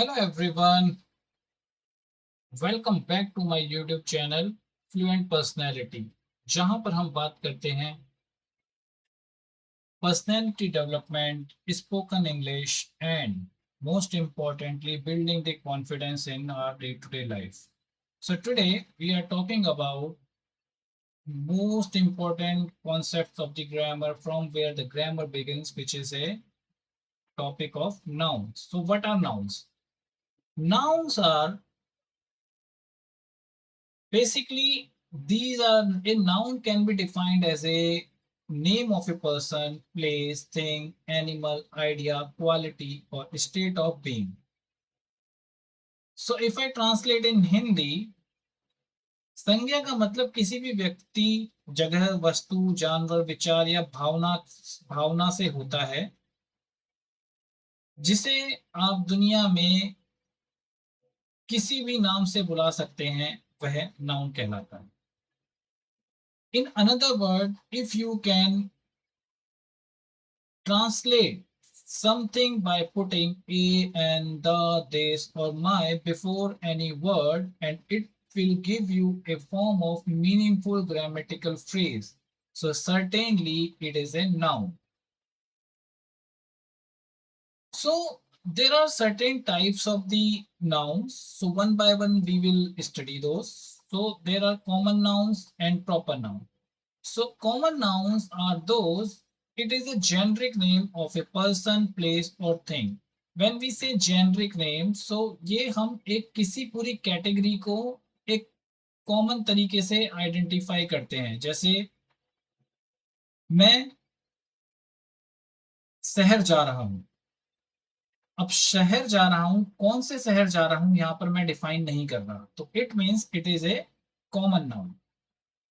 Hello everyone, welcome back to my YouTube channel fluent personality, जहां पर हम बात करते हैं personality development, spoken English and most importantly building the confidence in our day to day life. So today we are talking about most important concepts of the grammar, from where the grammar begins, which is a topic of nouns. So what are nouns? Nouns are basically, these are a noun can be defined as a name of a person, place, thing, animal, idea, quality, or state of being. So if I translate in Hindi, संज्ञा का मतलब किसी भी व्यक्ति, जगह, वस्तु, जानवर, विचार या भावना भावना से होता है, जिसे आप दुनिया में किसी भी नाम से बुला सकते हैं, वह नाउन कहलाता है. In another word, if you can translate something by putting a and the, this, or my before any word, and it will give you a form of meaningful grammatical phrase. So certainly it is a noun. So there are certain types of the nouns. So one by one we will study those. So there are common nouns and proper nouns. So common nouns are those, it is a generic name of a person, place or thing. When we say generic name, so ये हम एक किसी पूरी category को एक common तरीके से identify करते हैं. जैसे मैं शहर जा रहा हूं. अब शहर जा रहा हूं, कौन से शहर जा रहा हूं यहां पर मैं डिफाइन नहीं कर रहा, तो it means it is a common noun.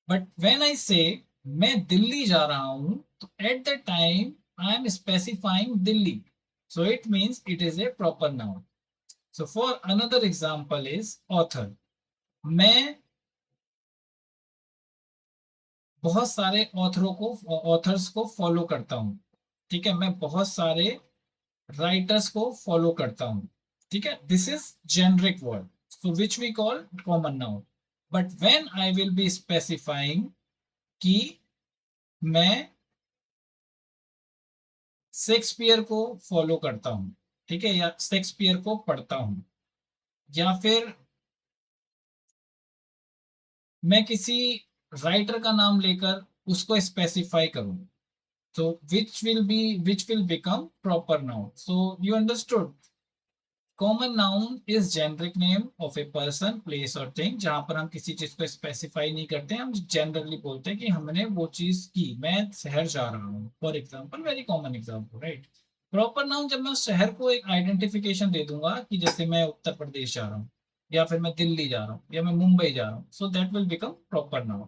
But when I से मैं दिल्ली जा रहा हूं, तो at the time I am specifying Delhi, so it means it is a proper noun. So for another example is author. मैं बहुत सारे ऑथर्स को फॉलो करता हूं. ठीक है, मैं बहुत सारे राइटर्स को फॉलो करता हूं. ठीक है, this is generic word, so which we call common noun. But when I will be specifying कि मैं शेक्सपियर को फॉलो करता हूं, ठीक है, या शेक्सपियर को पढ़ता हूं, या फिर मैं किसी राइटर का नाम लेकर उसको स्पेसिफाई करूं, so which will become proper noun. So you understood, common noun is generic name of a person, place or thing, जहां पर हम किसी चीज को स्पेसिफाई नहीं करते हैं, हम जनरली बोलते हैं कि हमने वो चीज की. मैं शहर जा रहा हूँ, for example, very common example, right. Proper noun, जब मैं उस शहर को एक आइडेंटिफिकेशन दे दूंगा कि जैसे मैं उत्तर प्रदेश जा रहा हूँ, या फिर मैं दिल्ली जा रहा हूँ, या मैं मुंबई जा रहा हूँ, so that will become proper noun.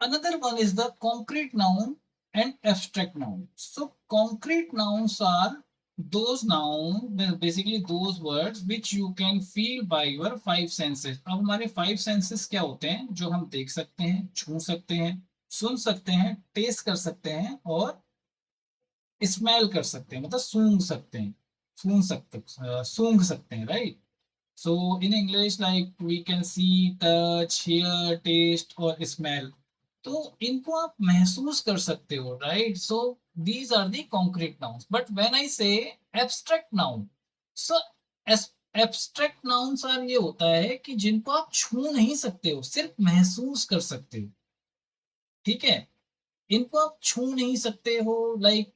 Another one is the concrete noun and abstract noun. So concrete nouns are those nouns, basically those words which you can feel by your five senses. अब हमारे five senses क्या होते हैं? जो हम देख सकते हैं, छू सकते हैं, सुन सकते हैं, टेस्ट कर सकते हैं और स्मेल कर सकते हैं, मतलब सूंघ सकते हैं, सूंघ सकते हैं, right. So in English, like we can see, touch, hear, taste और smell. तो इनको आप महसूस कर सकते हो, right. So these are the concrete nouns. But when I say abstract noun, so abstract nouns are, ये होता है कि जिनको आप छू नहीं सकते हो, सिर्फ महसूस कर सकते हो. ठीक है, इनको आप छू नहीं सकते हो, लाइक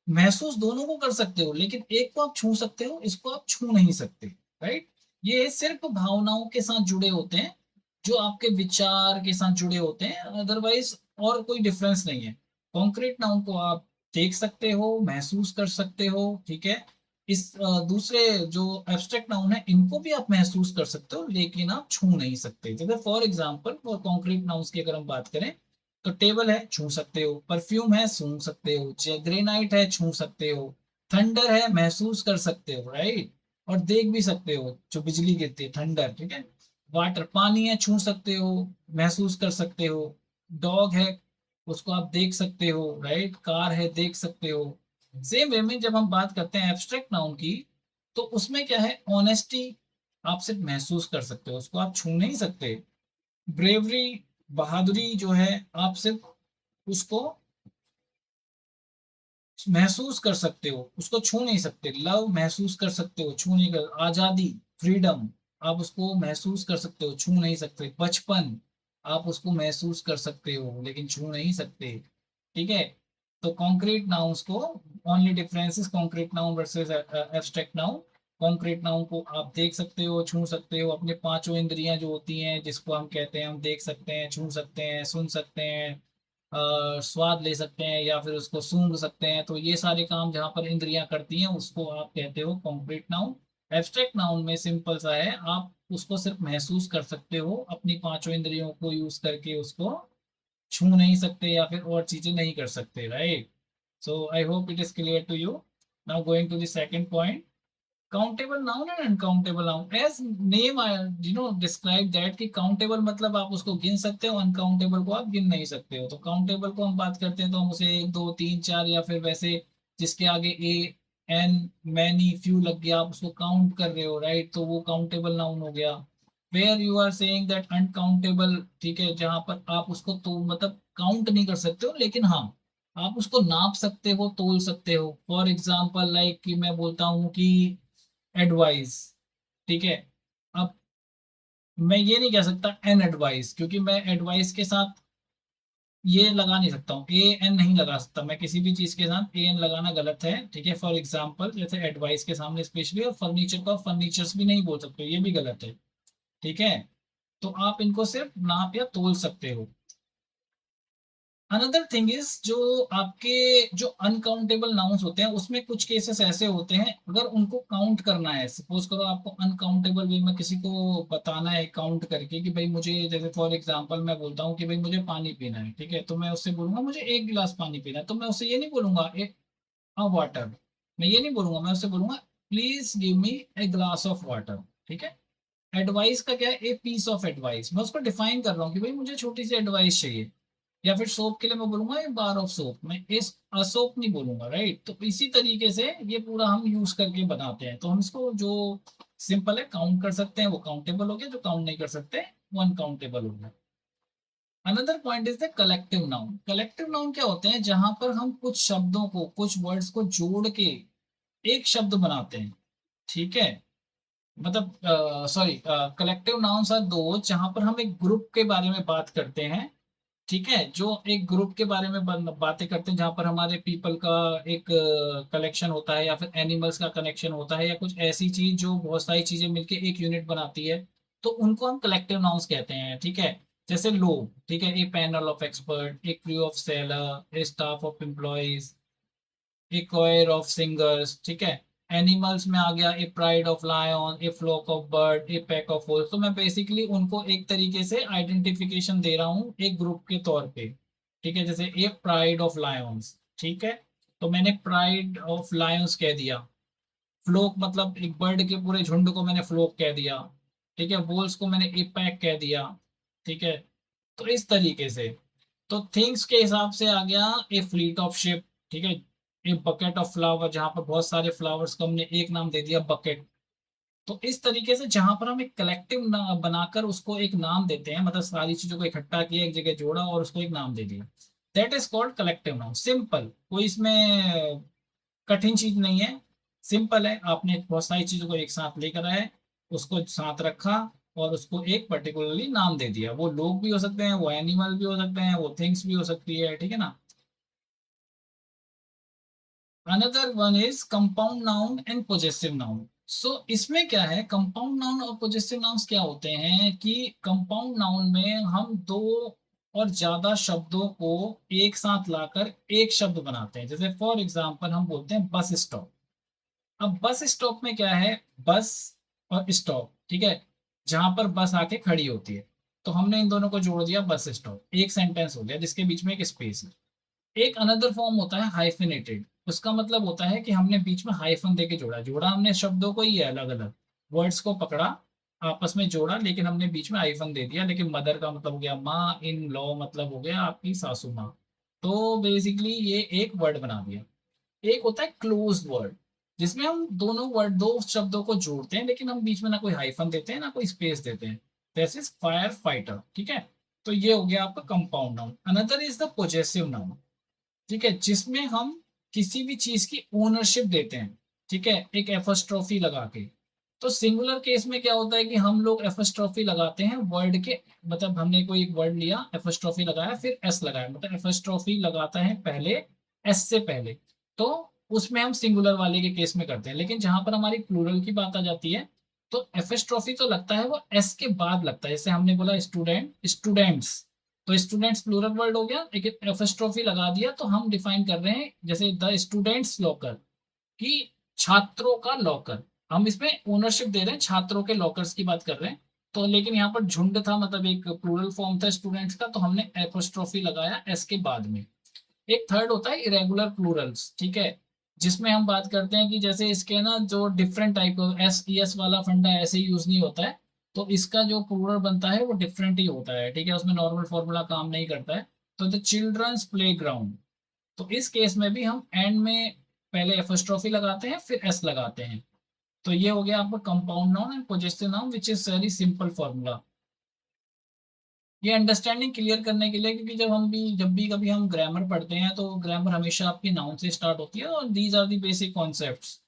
महसूस दोनों को कर सकते हो, लेकिन एक को आप छू सकते हो, इसको आप छू नहीं सकते, राइट. ये सिर्फ भावनाओं के साथ जुड़े होते हैं, जो आपके विचार के साथ जुड़े होते हैं, अदरवाइज और कोई डिफरेंस नहीं है. कॉन्क्रीट नाउन को आप देख सकते हो, महसूस कर सकते हो, ठीक है. इस दूसरे जो एब्स्ट्रैक्ट नाउन है, इनको भी आप महसूस कर सकते हो, लेकिन आप छू नहीं सकते. जैसे for example, for concrete nouns की अगर हम बात करें, तो टेबल है, छू सकते हो. परफ्यूम है, सूंघ सकते हो. ग्रेनाइट है, छू सकते हो. थंडर है, महसूस कर सकते हो, राइट. और देख भी सकते हो, जो बिजली गिरती है, थंडर, ठीक है. वाटर, पानी है, छू सकते हो, महसूस कर सकते हो. डॉग है, उसको आप देख सकते हो, राइट। कार है, देख सकते हो। सेम वे में जब हम बात करते हैं एब्स्ट्रैक्ट नाउन की, तो उसमें क्या है, ऑनेस्टी आप सिर्फ महसूस कर सकते हो, उसको आप छू नहीं सकते। ब्रेवरी, बहादुरी जो है, आप सिर्फ उसको महसूस कर सकते हो, उसको छू नहीं सकते। लव महसूस कर सकते हो, छू नहीं कर। आजादी, फ्रीडम, आप उसको महसूस कर सकते हो, छू नहीं सकते। बचपन, आप उसको महसूस कर सकते हो लेकिन छू नहीं सकते। ठीक है। तो कॉन्क्रीट नाउन्स को, only difference is concrete noun versus abstract noun. Concrete noun को आप देख सकते हो, छू सकते हो, अपने पांचों इंद्रियां जो होती हैं जिसको हम कहते हैं, हम देख सकते हैं, छू सकते हैं, सुन सकते हैं, स्वाद ले सकते हैं, या फिर उसको सूंघ सकते हैं। तो ये सारे काम जहाँ पर इंद्रियां करती हैं उसको आप कहते हो कॉन्क्रीट नाउन। एब्स्ट्रैक्ट नाउन में सिंपल सा है, आप उसको सिर्फ महसूस कर सकते हो, अपनी पांचों इंद्रियों को यूज करके उसको छू नहीं सकते या फिर और चीजें नहीं कर सकते, right. So I hope it is clear to you. Now going to the second point, countable noun and uncountable noun. As name describe that, कि काउंटेबल मतलब आप उसको गिन सकते हो, अनकाउंटेबल को आप गिन नहीं सकते हो। तो काउंटेबल को हम बात करते हैं तो हम उसे एक दो तीन चार, या फिर वैसे जिसके आगे ए एन मैनी फ्यू लग गया, आप उसको काउंट कर रहे हो, राइट, तो वो काउंटेबल नाउन हो गया। Where you are saying that uncountable, ठीक है, जहां पर आप उसको तो मतलब काउंट नहीं कर सकते हो, लेकिन हाँ आप उसको नाप सकते हो, तोल सकते हो। फॉर एग्जाम्पल लाइक कि मैं बोलता हूँ कि एडवाइस, ठीक है। अब मैं ये नहीं कह सकता एन एडवाइस, क्योंकि मैं एडवाइस के साथ ये लगा नहीं सकता हूँ, ए एन नहीं लगा सकता मैं किसी भी चीज के साथ, ए एन लगाना गलत है, ठीक है। फॉर एग्जाम्पल जैसे एडवाइस के सामने स्पेशली, और फर्नीचर का फर्नीचर्स भी नहीं बोल सकते, ये भी गलत है, ठीक है। तो आप इनको सिर्फ नाप या तोल सकते हो। अनदर थिंग इज, जो आपके जो अनकाउंटेबल नाउन्स होते हैं उसमें कुछ केसेस ऐसे होते हैं, अगर उनको काउंट करना है, सपोज करो आपको अनकाउंटेबल वे में किसी को बताना है काउंट करके कि भाई मुझे, जैसे फॉर एग्जांपल मैं बोलता हूँ कि भाई मुझे पानी पीना है, ठीक है, तो मैं उससे बोलूंगा मुझे एक गिलास पानी पीना है, तो मैं उससे ये नहीं बोलूंगा ए वाटर, मैं ये नहीं बोलूंगा, मैं उससे बोलूंगा please give me a glass of water, ठीक है। एडवाइस का क्या है, ए पीस ऑफ एडवाइस, मैं उसको डिफाइन कर रहा हूँ कि भाई मुझे छोटी सी एडवाइस चाहिए। या फिर सोप के लिए मैं बोलूंगा ए बार ऑफ सोप, मैं इस सोप नहीं बोलूंगा, राइट। तो इसी तरीके से ये पूरा हम यूज करके बनाते हैं। तो हम इसको जो सिंपल है काउंट कर सकते हैं वो काउंटेबल हो गया, जो काउंट नहीं कर सकते वो अनकाउंटेबल हो गया। Another point is the collective noun. Collective noun क्या होते हैं, जहां पर हम कुछ शब्दों को, कुछ वर्ड्स को जोड़ के एक शब्द बनाते हैं, ठीक है। मतलब सॉरी, कलेक्टिव नाउन्स आर दो जहां पर हम एक ग्रुप के बारे में बात करते हैं, ठीक है, जो एक ग्रुप के बारे में बातें करते हैं, जहां पर हमारे पीपल का एक कलेक्शन होता है, या फिर एनिमल्स का कनेक्शन होता है, या कुछ ऐसी चीज जो बहुत सारी चीजें मिलके एक यूनिट बनाती है, तो उनको हम कलेक्टिव नाउन्स कहते हैं, ठीक है। जैसे लोग, ठीक है, a panel of expert, a crew of sailor, a staff of employees, a choir of singers, ठीक है। एनिमल्स में आ गया a pride of lion, a flock of bird, a pack of wolf. तो मैं बेसिकली उनको एक तरीके से आइडेंटिफिकेशन दे रहा हूँ एक ग्रुप के तौर पे, ठीक है। जैसे ए प्राइड ऑफ लायंस, ठीक है, तो मैंने प्राइड ऑफ लायंस कह दिया। फ्लोक मतलब एक बर्ड के पूरे झुंड को मैंने फ्लोक कह दिया, ठीक है। वोल्स को मैंने ए पैक कह दिया, ठीक है। तो इस तरीके से, तो थिंग्स के हिसाब से आ गया ए फ्लीट ऑफ शिप, ठीक है। ए बकेट ऑफ फ्लावर, जहां पर बहुत सारे फ्लावर्स को हमने एक नाम दे दिया बकेट। तो इस तरीके से जहां पर हम एक कलेक्टिव बनाकर उसको एक नाम देते हैं, मतलब सारी चीजों को इकट्ठा किया, एक जगह जोड़ा और उसको एक नाम दे दिया, that is called collective noun. Simple, कोई इसमें कठिन चीज नहीं है, सिंपल है। आपने बहुत सारी चीजों को एक साथ लेकर आए, उसको साथ रखा और उसको एक पर्टिकुलरली नाम दे दिया। वो लोग भी हो सकते हैं, वो एनिमल भी हो सकते हैं, वो थिंग्स भी हो सकती है, ठीक है ना। Another one is compound noun and possessive noun. So इसमें क्या है, कंपाउंड नाउन और पोजेसिव नाउन्स क्या होते हैं कि कंपाउंड नाउन में हम दो और ज्यादा शब्दों को एक साथ लाकर एक शब्द बनाते हैं। जैसे फॉर एग्जांपल हम बोलते हैं बस स्टॉप। अब बस स्टॉप में क्या है, बस और स्टॉप, ठीक है, जहां पर बस आके खड़ी होती है, तो हमने इन दोनों को जोड़ दिया बस स्टॉप, एक सेंटेंस हो गया जिसके बीच में एक स्पेस है। एक अनदर फॉर्म होता है हाइफिनेटेड, उसका मतलब होता है कि हमने बीच में हाइफन देके जोड़ा, जोड़ा हमने शब्दों को ही है, अलग अलग वर्ड्स को पकड़ा, आपस में जोड़ा, लेकिन हमने बीच में हाइफन दे दिया। लेकिन मदर का मतलब हो गया माँ, इन लॉ मतलब हो गया आपकी सासू माँ, तो बेसिकली ये एक वर्ड बना दिया। एक होता है क्लोज वर्ड, जिसमें हम दोनों वर्ड, दो शब्दों को जोड़ते हैं लेकिन हम बीच में ना कोई हाइफन देते हैं ना कोई स्पेस देते हैं। दिस इज फायर फाइटर, ठीक है। तो ये हो गया आपका compound noun. Another is the possessive noun, ठीक है, जिसमें हम किसी भी चीज की ओनरशिप देते हैं, ठीक है, एक एफस्ट्रॉफी लगा के। तो सिंगुलर केस में क्या होता है कि हम लोग एफस्ट्रॉफी लगाते हैं वर्ड के, मतलब हमने कोई एक वर्ड लिया, एफस्ट्रॉफी लगाया, फिर एस लगाया, मतलब एफस्ट्रॉफी लगाता है पहले एस से पहले। तो उसमें हम सिंगुलर वाले के केस में करते हैं। लेकिन जहां पर हमारी प्लूरल की बात आ जाती है तो एफस्ट्रॉफी तो लगता है वो एस के बाद लगता है। जैसे हमने बोला स्टूडेंट, स्टूडेंट्स, तो स्टूडेंट्स प्लूरल वर्ड हो गया, लेकिन एफस्ट्रॉफी लगा दिया तो हम डिफाइन कर रहे हैं जैसे द स्टूडेंट्स लॉकर, कि छात्रों का लॉकर। हम इसमें ओनरशिप दे रहे हैं, छात्रों के लॉकर्स की बात कर रहे हैं। तो लेकिन यहाँ पर झुंड था, मतलब एक प्लूरल फॉर्म था स्टूडेंट्स का, तो हमने एपोस्ट्रोफी लगाया एस के बाद में। एक थर्ड होता है इरेगुलर प्लूरल्स, ठीक है, जिसमें हम बात करते हैं कि जैसे इसके ना जो डिफरेंट टाइप का एस ई एस वाला फंडा ऐसे यूज नहीं होता है। तो इसका जो प्लूरल बनता है वो डिफरेंट ही होता है, ठीक है, उसमें नॉर्मल फॉर्मूला काम नहीं करता है। तो द चिल्ड्रंस प्ले ग्राउंड, तो इस केस में भी हम एंड में पहले एपोस्ट्रोफी लगाते हैं फिर एस लगाते हैं। तो ये हो गया आपका compound noun and possessive noun, which is very simple formula. ये अंडरस्टैंडिंग क्लियर करने के लिए, क्योंकि जब भी कभी हम ग्रामर पढ़ते हैं तो ग्रामर हमेशा आपकी नाउन से स्टार्ट होती है, और these are the basic concepts.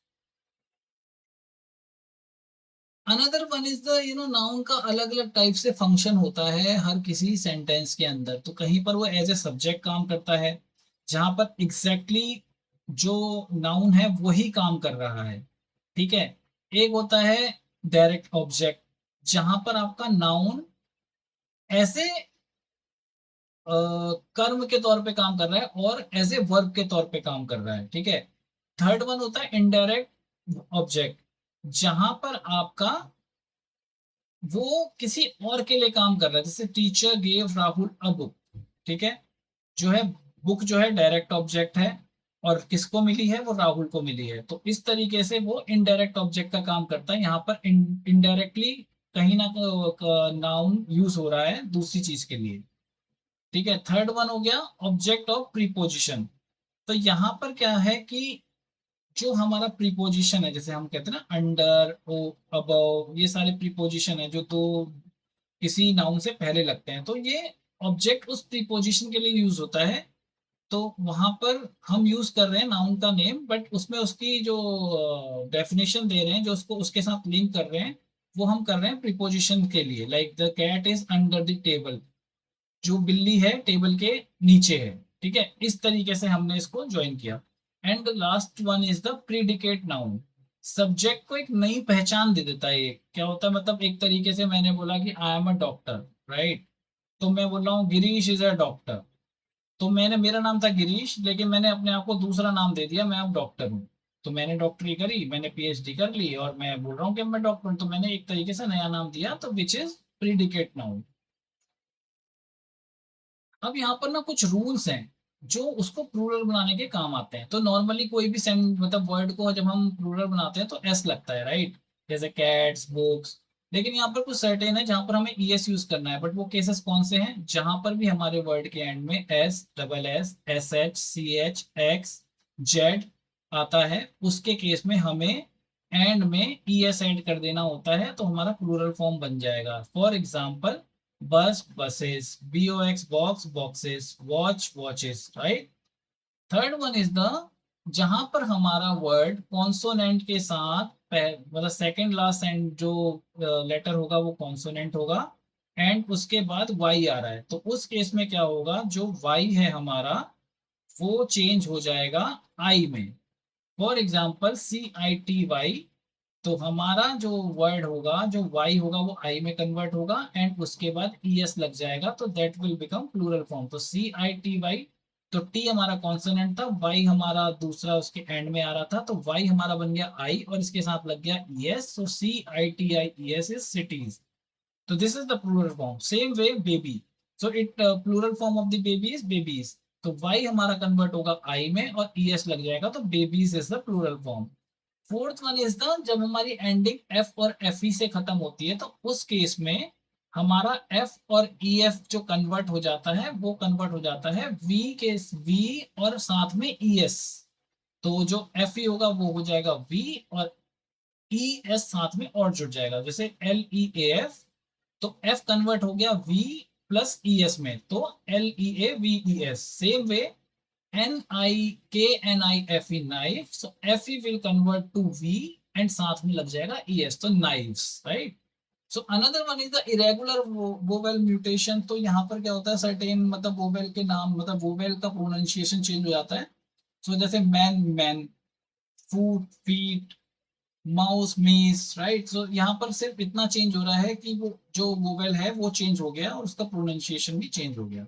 Another one is the noun का अलग अलग टाइप से फंक्शन होता है हर किसी सेंटेंस के अंदर। तो कहीं पर वो एज ए सब्जेक्ट काम करता है, जहां पर एग्जैक्टली exactly जो नाउन है वही काम कर रहा है, ठीक है। एक होता है डायरेक्ट ऑब्जेक्ट, जहां पर आपका नाउन ऐसे कर्म के तौर पे काम कर रहा है और एज ए वर्ब के तौर पे काम कर रहा है, ठीक है। थर्ड वन होता है इनडायरेक्ट ऑब्जेक्ट, जहां पर आपका वो किसी और के लिए काम कर रहा है। जैसे teacher gave Rahul a book, ठीक है, जो है बुक जो है डायरेक्ट ऑब्जेक्ट है, और किसको मिली है, वो राहुल को मिली है। तो इस तरीके से वो इनडायरेक्ट ऑब्जेक्ट का काम करता है। यहाँ पर इनडायरेक्टली कहीं ना नाउन यूज हो रहा है दूसरी चीज के लिए, ठीक है। थर्ड वन हो गया ऑब्जेक्ट ऑफ प्रीपोजिशन। तो यहाँ पर क्या है कि जो हमारा प्रीपोजिशन है, जैसे हम कहते हैं ना अंडर, ओ, अबव, ये सारे प्रीपोजिशन है जो तो किसी नाउन से पहले लगते हैं, तो ये ऑब्जेक्ट उस प्रीपोजिशन के लिए यूज होता है। तो वहां पर हम यूज कर रहे हैं नाउन का नेम, बट उसमें उसकी जो डेफिनेशन दे रहे हैं, जो उसको उसके साथ लिंक कर रहे हैं, वो हम कर रहे हैं प्रीपोजिशन के लिए। Like the cat is under the table, जो बिल्ली है टेबल के नीचे है, ठीक है। इस तरीके से हमने इसको ज्वाइन किया। And last one is the predicate noun. Subject को एक नई पहचान दे देता है। ये क्या होता है, मतलब एक तरीके से मैंने बोला कि I am a doctor, right. तो मैं बोल रहा हूँ गिरीश इज अ डॉक्टर। तो मैंने, मेरा नाम था गिरीश, लेकिन मैंने अपने आप को दूसरा नाम दे दिया, मैं अब डॉक्टर हूँ। तो मैंने डॉक्टरी करी, मैंने पीएचडी कर ली, और मैं बोल रहा हूँ कि मैं डॉक्टर हूँ। तो मैंने एक तरीके से नया नाम दिया, तो विच इज प्रीडिकेट नाउन। अब यहाँ पर ना कुछ रूल्स हैं जो उसको प्लूरल बनाने के काम आते हैं। तो नॉर्मली कोई भी मतलब वर्ड को जब हम प्लूरल बनाते हैं तो एस लगता है, राइट, जैसे कैट्स, बुक्स। लेकिन यहाँ पर कुछ सर्टेन है जहां पर हमें ईएस यूज करना है। बट वो केसेस कौन से हैं, जहां पर भी हमारे वर्ड के एंड में S, double S, S H, C H, X, Z आता है, उसके केस में हमें एंड में ईएस ऐड कर देना होता है, तो हमारा प्लूरल फॉर्म बन जाएगा। फॉर एग्जाम्पल बस, buses, box, box, boxes, watch, watches, right? Third one is the, जहां पर हमारा वर्ड कॉन्सोनेंट के साथ मतलब सेकंड लास्ट एंड जो लेटर होगा वो कॉन्सोनेंट होगा, एंड उसके बाद वाई आ रहा है, तो उस केस में क्या होगा, जो वाई है हमारा वो चेंज हो जाएगा आई में। फॉर एग्जाम्पल CITY, तो हमारा जो वर्ड होगा, जो वाई होगा, वो आई में कन्वर्ट होगा, एंड उसके बाद ईएस लग जाएगा, तो that will become plural form. तो CITY, तो टी हमारा कॉन्सोनेंट था, वाई हमारा दूसरा उसके एंड में आ रहा था, तो वाई हमारा बन गया आई, और इसके साथ लग गया ES, so CITIES is cities. तो this is the plural form. Same way baby, so it plural form of the baby is babies. तो वाई हमारा कन्वर्ट होगा आई में और ईएस लग जाएगा, तो babies is the plural form. Fourth one is the, जब हमारी एंडिंग एफ और एफ ई से खत्म होती है, तो उस केस में हमारा एफ और ई एफ जो कन्वर्ट हो जाता है वो कन्वर्ट हो जाता है वी के वी और साथ में ई एस। तो जो एफ ई होगा वो हो जाएगा वी और ई एस साथ में और जुड़ जाएगा, जैसे एल ई ए एफ। तो एफ कन्वर्ट हो गया वी प्लस ई एस में, तो L E A V E S. Same way N I K N I F E knife, so F E will convert to V and साथ में लग जाएगा E S, तो knives, right. So another one is the irregular vowel mutation. तो यहाँ पर क्या होता है, सर्टेन मतलब वोवेल के नाम मतलब वोवेल का प्रोनाउंसिएशन चेंज हो जाता है। सो जैसे मैन मैन, फूट फीट, माउस मीस, राइट। सो यहाँ पर सिर्फ इतना चेंज हो रहा है कि वो जो वोवेल है वो चेंज हो गया और उसका प्रोनाउंसिएशन भी चेंज हो गया।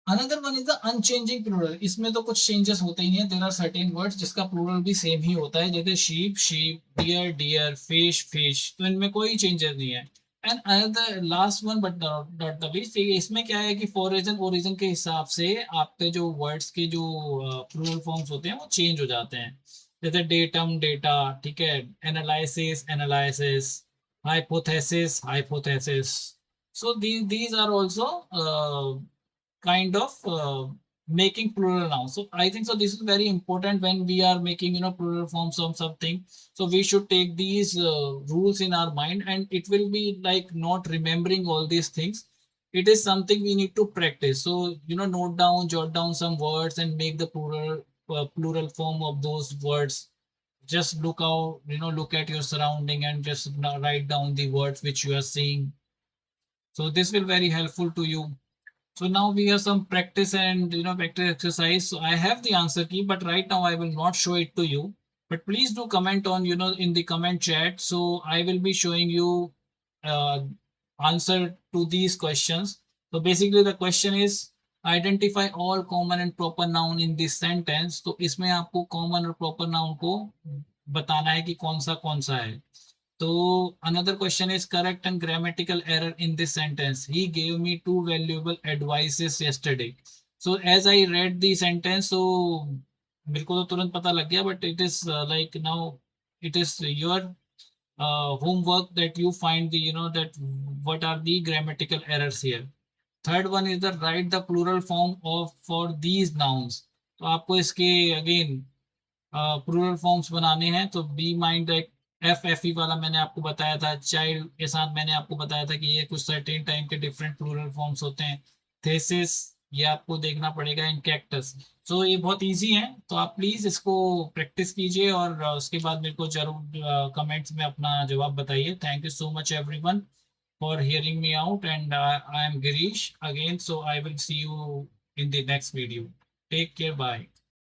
Another one is the unchanging plural. इसमें तो कुछ चेंजेस होते ही नहीं है, देयर आर सर्टेन वर्ड्स जिसका प्लूरल भी सेम ही होता है, जैसे sheep sheep, deer deer, fish fish, तो इनमें कोई चेंजेस नहीं है। And another last one but not the least, इसमें क्या है कि फॉर रीजन ओरिजिन के हिसाब से आपके जो वर्ड्स के जो प्लूरल फॉर्म्स होते हैं वो चेंज हो जाते हैं। जैसे डेटम डेटा, ठीक है, analysis analysis, hypothesis hypothesis. So these are also kind of making plural nouns. So I think so this is very important when we are making plural forms of something. So we should take these rules in our mind, and it will be like not remembering all these things. It is something we need to practice. So note down, jot down some words and make the plural form of those words. Just look out, look at your surrounding and just write down the words which you are seeing. So this will very helpful to you. So now we have some practice and practice exercise. So I have the answer key, but right now I will not show it to you. But please do comment on in the comment chat. So I will be showing you uh, answer to these questions. So basically the question is identify all common and proper noun in this sentence. तो इसमें आपको common और proper noun को बताना है कि कौन सा है। So another question is correct and grammatical error in this sentence. He gave me two valuable advices yesterday. So as I read the sentence, so मेरे को तो तुरंत पता लग गया, but it is like now it is your homework that you find the that what are the grammatical errors here. Third one is the write the plural form of for these nouns. तो आपको इसके again plural forms बनाने हैं। तो be mind F F E वाला मैंने आपको बताया था, चाइल्ड के साथ मैंने आपको बताया था कि ये कुछ सर्टेन टाइम के डिफरेंट प्लूरल फॉर्म्स होते हैं। थेसिस ये आपको देखना पड़ेगा, इन कैक्टस। सो ये बहुत इजी है, तो आप प्लीज इसको प्रैक्टिस कीजिए और उसके बाद मेरे को जरूर कमेंट्स में अपना जवाब बताइए। Thank you so much everyone for hearing me out and I am Girish again, so I will see you in the next video. Take care. Bye.